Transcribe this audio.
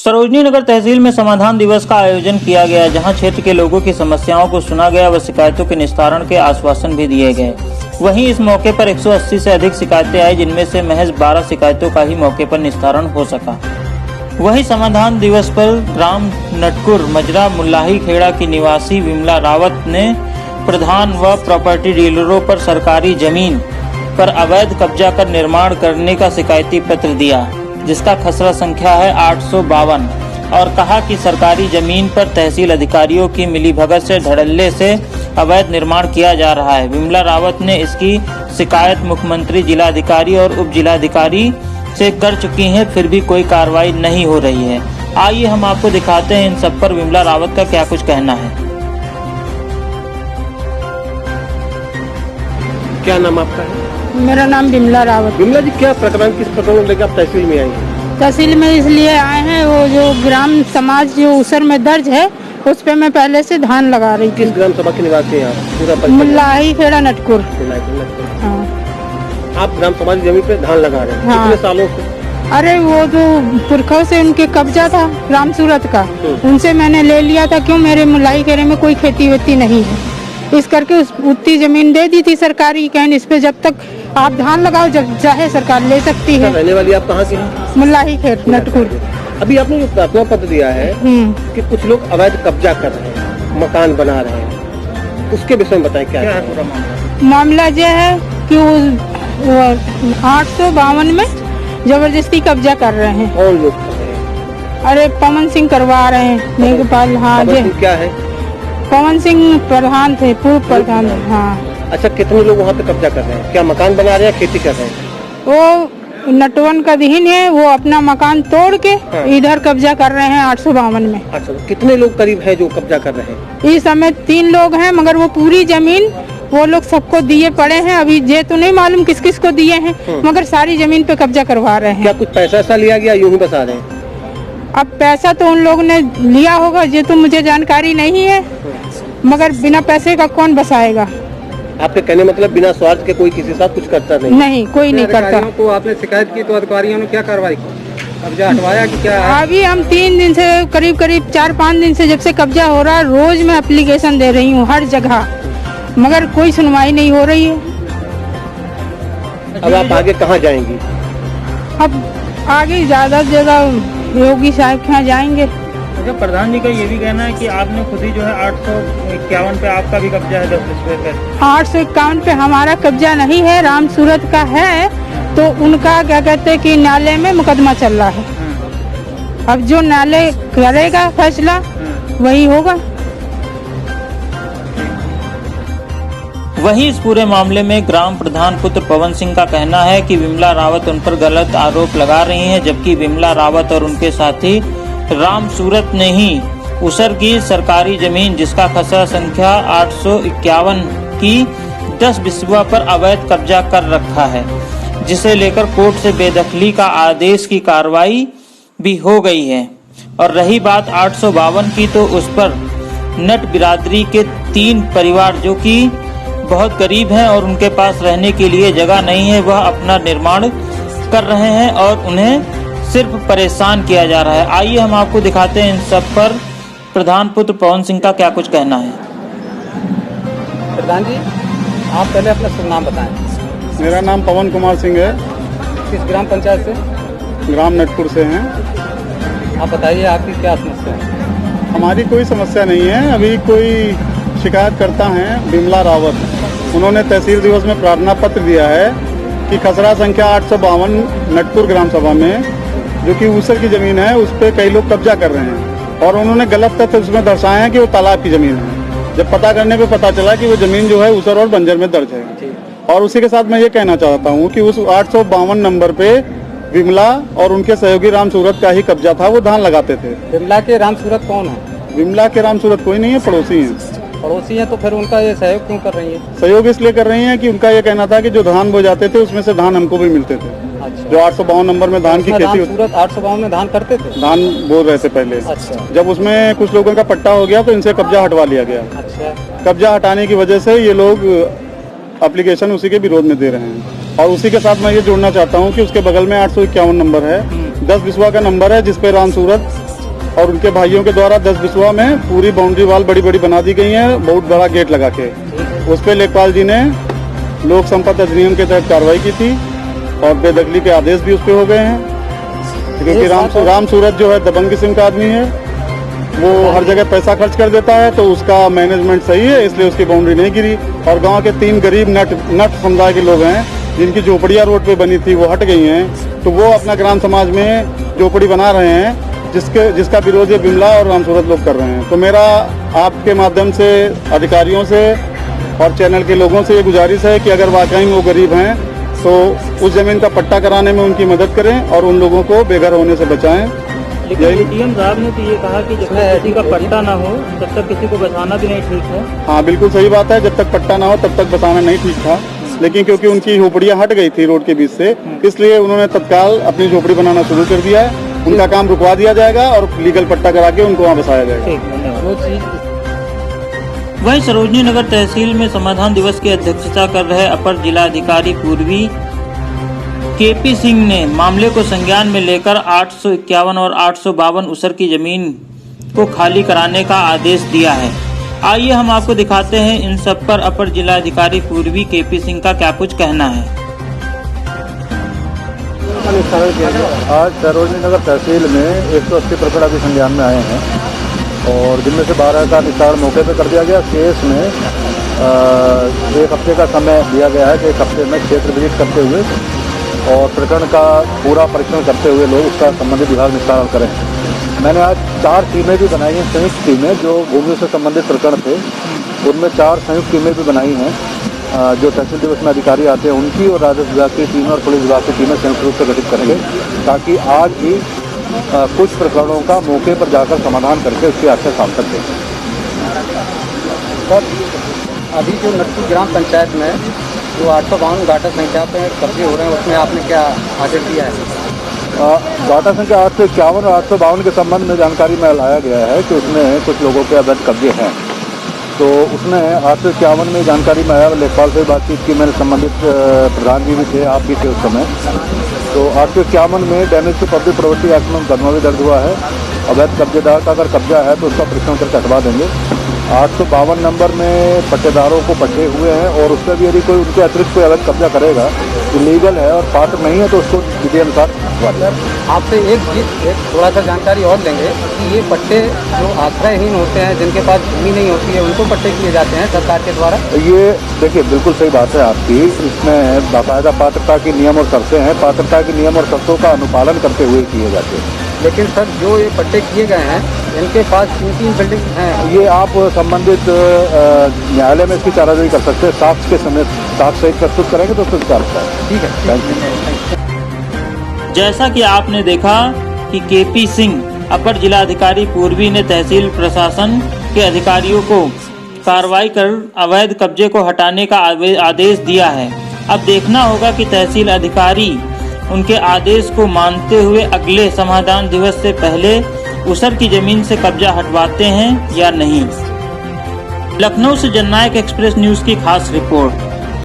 सरोजनी नगर तहसील में समाधान दिवस का आयोजन किया गया, जहां क्षेत्र के लोगों की समस्याओं को सुना गया व शिकायतों के निस्तारण के आश्वासन भी दिए गए। वहीं इस मौके पर 180 से अधिक शिकायतें आई, जिनमें से महज 12 शिकायतों का ही मौके पर निस्तारण हो सका। वहीं समाधान दिवस पर ग्राम नटकुर मजरा मुल्लाही खेड़ा की निवासी विमला रावत ने प्रधान व प्रॉपर्टी डीलरों पर सरकारी जमीन पर अवैध कब्जा कर निर्माण करने का शिकायती पत्र दिया, जिसका खसरा संख्या है 852, और कहा कि सरकारी जमीन पर तहसील अधिकारियों की मिलीभगत से धड़ल्ले से अवैध निर्माण किया जा रहा है। विमला रावत ने इसकी शिकायत मुख्यमंत्री, जिलाधिकारी और उप जिलाधिकारी से कर चुकी हैं, फिर भी कोई कार्रवाई नहीं हो रही है। आइए हम आपको दिखाते हैं इन सब पर विमला रावत का क्या कुछ कहना है। क्या नाम आपका है? मेरा नाम विमला रावत। विमला जी, क्या प्रकरण, किस प्रकरण को लेकर आप तहसील में आई हैं? तहसील में इसलिए आए हैं, वो जो ग्राम समाज जो उसर में दर्ज है उस पे मैं पहले से धान लगा रही थी। किस ग्राम सभा के निवासी हैं आप? पूरा मुल्लाही खेड़ा नटकुर। हाँ। आप ग्राम समाज की जमीन पे धान लगा रहे हैं? हाँ। कितने सालों से? अरे वो जो पुरखों से उनके कब्जा था राम सूरत का, उनसे मैंने ले लिया था। क्यों, मेरे मुल्लाही खेड़े में कोई खेती वेती नहीं है, इस करके उतनी जमीन दे दी थी सरकारी। कहन इस पे जब तक आप धान लगाओ, जब चाहे सरकार ले सकती है। रहने वाली आप कहाँ की हैं? मुल्लाही खेड़ नटकुर। अभी आपने जो प्रार्थना पत्र दिया है कि कुछ लोग अवैध कब्जा कर रहे हैं, मकान बना रहे हैं, उसके विषय में बताएं क्या है पूरा मामला? मामला यह है कि वो 852 में जबरदस्ती कब्जा कर रहे हैं। कौन लोग कर रहे हैं? अरे पवन सिंह करवा रहे हैं, मेघपाल। हाँ जी, क्या है? पवन सिंह प्रधान थे, पूर्व प्रधान। हाँ। अच्छा, कितने लोग वहाँ पे कब्जा कर रहे हैं? क्या मकान बना रहे हैं, खेती कर रहे हैं? वो नटवन का दीन है, वो अपना मकान तोड़ के इधर कब्जा कर रहे हैं 852 में। अच्छा, कितने लोग करीब है जो कब्जा कर रहे हैं? इस समय 3 लोग हैं, मगर वो पूरी जमीन वो लोग सबको दिए पड़े हैं। अभी ये तो नहीं मालूम किस किस को दिए हैं, मगर सारी जमीन पे कब्जा करवा रहे हैं। क्या कुछ पैसा ऐसा लिया गया, यूं ही बता रहे हैं? अब पैसा तो उन लोगों ने लिया होगा, ये तो मुझे जानकारी नहीं है, मगर बिना पैसे का कौन बसाएगा? आपके कहने मतलब बिना स्वार्थ के कोई किसी के साथ कुछ करता नहीं? नहीं, कोई नहीं करता। तो आपने शिकायत की तो अधिकारियों ने क्या कार्रवाई की? कब्जा हटवाया कि क्या? अभी हम 3 दिन से करीब 4-5 दिन से जब से कब्जा हो रहा है, रोज मैं एप्लीकेशन दे रही हूँ हर जगह, मगर कोई सुनवाई नहीं हो रही है। अब आप आगे कहाँ जाएंगी? अब आगे ज्यादा से ज्यादा योगी साहब के यहाँ जाएंगे। प्रधान जी का ये भी कहना है कि आपने खुद ही जो है 851 पे आपका भी कब्जा है 10 बिस्वे पे। 851 पे हमारा कब्जा नहीं है, राम सूरत का है। तो उनका क्या कहते हैं कि न्यायालय में मुकदमा चल रहा है। अब जो न्यायालय करेगा फैसला वही होगा। वहीं इस पूरे मामले में ग्राम प्रधान पुत्र पवन सिंह का कहना है कि विमला रावत उन पर गलत आरोप लगा रही हैं, जबकि विमला रावत और उनके साथी राम सूरत ने ही उसर की सरकारी जमीन, जिसका खसरा संख्या 851 की 10 बिस्वा पर अवैध कब्जा कर रखा है, जिसे लेकर कोर्ट से बेदखली का आदेश की कार्रवाई भी हो गई है। और रही बात 852 की, तो उस पर नट बिरादरी के 3 परिवार जो कि बहुत गरीब हैं और उनके पास रहने के लिए जगह नहीं है, वह अपना निर्माण कर रहे हैं और उन्हें सिर्फ परेशान किया जा रहा है। आइए हम आपको दिखाते हैं इन सब पर प्रधान पुत्र पवन सिंह का क्या कुछ कहना है। प्रधान जी, आप पहले अपना शुभ नाम बताएं। मेरा नाम पवन कुमार सिंह है। किस ग्राम पंचायत से? ग्राम नटपुर से हैं। आप बताइए, आपकी क्या समस्या है? हमारी कोई समस्या नहीं है। अभी कोई शिकायत करता है विमला रावत, उन्होंने तहसील दिवस में प्रार्थना पत्र दिया है कि खसरा संख्या 852 नटपुर ग्राम सभा में, जो कि ऊसर की जमीन है, उस पर कई लोग कब्जा कर रहे हैं, और उन्होंने गलत तथ्य उसमें दर्शाए हैं कि वो तालाब की जमीन है। जब पता करने पे पता चला कि वो जमीन जो है ऊसर और बंजर में दर्ज है। और उसी के साथ मैं ये कहना चाहता हूँ कि उस 852 नंबर पे विमला और उनके सहयोगी राम सूरत का ही कब्जा था, वो धान लगाते थे। विमला के राम सूरत कौन है? विमला के राम सूरत कोई नहीं है, पड़ोसी हैं। पड़ोसी हैं, तो फिर उनका ये सहयोग क्यों कर रही है? सहयोग इसलिए कर रही हैं कि उनका ये कहना था कि जो धान बो जाते थे उसमें से धान हमको भी मिलते थे। अच्छा। जो 852 नंबर में धान की खेती होती, सूरत 852 में धान करते थे, धान बो रहे थे पहले। अच्छा। जब उसमें कुछ लोगों का पट्टा हो गया तो इनसे कब्जा हटवा लिया गया। अच्छा। कब्जा हटाने की वजह से ये लोग एप्लीकेशन उसी के विरोध में दे रहे हैं। और उसी के साथ मैं ये जोड़ना चाहता हूँ कि उसके बगल में 851 नंबर है, 10 बिस्वा का नंबर है, जिसपे राम सूरत और उनके भाइयों के द्वारा 10 बिस्वा में पूरी बाउंड्री वाल बड़ी बड़ी बना दी गई है, बहुत बड़ा गेट लगा के। उस पर लेखपाल जी ने लोक संपत्ति अधिनियम के तहत कार्रवाई की थी और बेदखली के आदेश भी उस पर हो गए हैं, क्योंकि राम सूरत जो है दबंग किस्म का आदमी है, वो हर जगह पैसा खर्च कर देता है, तो उसका मैनेजमेंट सही है, इसलिए उसकी बाउंड्री नहीं गिरी। और गांव के 3 गरीब नट समुदाय के लोग हैं जिनकी झोपड़ियां रोड पे बनी थी वो हट गई हैं, तो वो अपना ग्राम समाज में झोपड़ी बना रहे हैं, जिसका विरोध ये बिमला और राम सूरत लोग कर रहे हैं। तो मेरा आपके माध्यम से अधिकारियों से और चैनल के लोगों से ये गुजारिश है कि अगर वाकई में वो गरीब हैं तो उस जमीन का पट्टा कराने में उनकी मदद करें और उन लोगों को बेघर होने से बचाएं। लेकिन एडीएम साहब ने तो ये कहा कि जब तक किसी का पट्टा ना हो तब तक किसी को बसाना भी नहीं ठीक है। हाँ, बिल्कुल सही बात है, जब तक पट्टा ना हो तब तक बसाना नहीं ठीक था, लेकिन क्योंकि उनकी झोपड़ियां हट गई थी रोड के बीच से, इसलिए उन्होंने तत्काल अपनी झोपड़ी बनाना शुरू कर दिया है। उनका काम रुकवा दिया जाएगा और लीगल पट्टा करा के उनको वहाँ बसाया जाएगा। वहीं सरोजनी नगर तहसील में समाधान दिवस की अध्यक्षता कर रहे अपर जिलाधिकारी पूर्वी केपी सिंह ने मामले को संज्ञान में लेकर 851 और 852 उसर की जमीन को खाली कराने का आदेश दिया है। आइए हम आपको दिखाते हैं इन सब पर अपर जिलाधिकारी पूर्वी केपी सिंह का क्या कुछ कहना है। आज सरोजनी नगर तहसील में 180 प्रकरण अभी संज्ञान में आए हैं और जिनमें से 12 का निस्तारण मौके पर कर दिया गया। केस में 1 हफ्ते का समय दिया गया है कि 1 हफ्ते में क्षेत्र विजिट करते हुए और प्रकरण का पूरा परीक्षण करते हुए लोग उसका संबंधित विभाग निस्तारण करें। मैंने आज 4 टीमें भी बनाई हैं, संयुक्त टीमें, जो भूमि से संबंधित प्रकरण थे उनमें 4 संयुक्त टीमें भी बनाई हैं, जो तहसील दिवस में अधिकारी आते हैं उनकी और राजस्व विभाग की टीमें और पुलिस विभाग की टीमें संयुक्त रूप से गठित करेंगे, ताकि आज भी कुछ प्रकरणों का मौके पर जाकर समाधान करके उसकी आख्या साम सकते हैं। सर, अभी जो नटपुर ग्राम पंचायत में जो 852 गाटा संख्या पे कब्जे हो रहे हैं उसमें आपने क्या आदेश दिया है? गाटा संख्या 851 और 852 के संबंध में जानकारी में लाया गया है कि उसमें कुछ लोगों के अवैध कब्जे हैं, तो उसमें 851 में जानकारी में आया। लेखपाल से बातचीत की मैंने, संबंधित प्रधान जी भी थे, आप भी थे उस समय। तो 851 में damage to public property act में मुकदमा भी दर्ज हुआ है। अवैध कब्जेदार का अगर कब्जा है तो उसका परीक्षण करके हटवा देंगे। 852 नंबर में पट्टेदारों को पट्टे हुए हैं और उसमें भी यदि कोई उनके अतिरिक्त कोई अवैध कब्जा करेगा, इलीगल है और पात्र नहीं है, तो उसको विधि अनुसार आपसे एक थोड़ा सा जानकारी और लेंगे कि ये पट्टे जो आश्रयहीन होते हैं, जिनके पास भूमि नहीं होती है, उनको पट्टे किए जाते हैं सरकार के द्वारा। ये देखिए, बिल्कुल सही बात है आपकी। इसमें बाकायदा पात्रता के नियम और शर्तें हैं, पात्रता के नियम और शर्तों का अनुपालन करते हुए किए जाते हैं। लेकिन सर, जो ये पट्टे किए गए हैं इनके पास 3 बिल्डिंग हैं। ये आप संबंधित न्यायालय में इसकी चाराजोई कर सकते हैं। साक्ष्य के समय साक्ष्य सहित प्रस्तुत करेंगे तो उसको विचार होता है। ठीक है, थैंक यू। जैसा कि आपने देखा कि केपी सिंह अपर जिलाधिकारी पूर्वी ने तहसील प्रशासन के अधिकारियों को कार्रवाई कर अवैध कब्जे को हटाने का आदेश दिया है। अब देखना होगा कि तहसील अधिकारी उनके आदेश को मानते हुए अगले समाधान दिवस से पहले उसर की जमीन से कब्जा हटवाते हैं या नहीं। लखनऊ से जननायक एक्सप्रेस न्यूज की खास रिपोर्ट।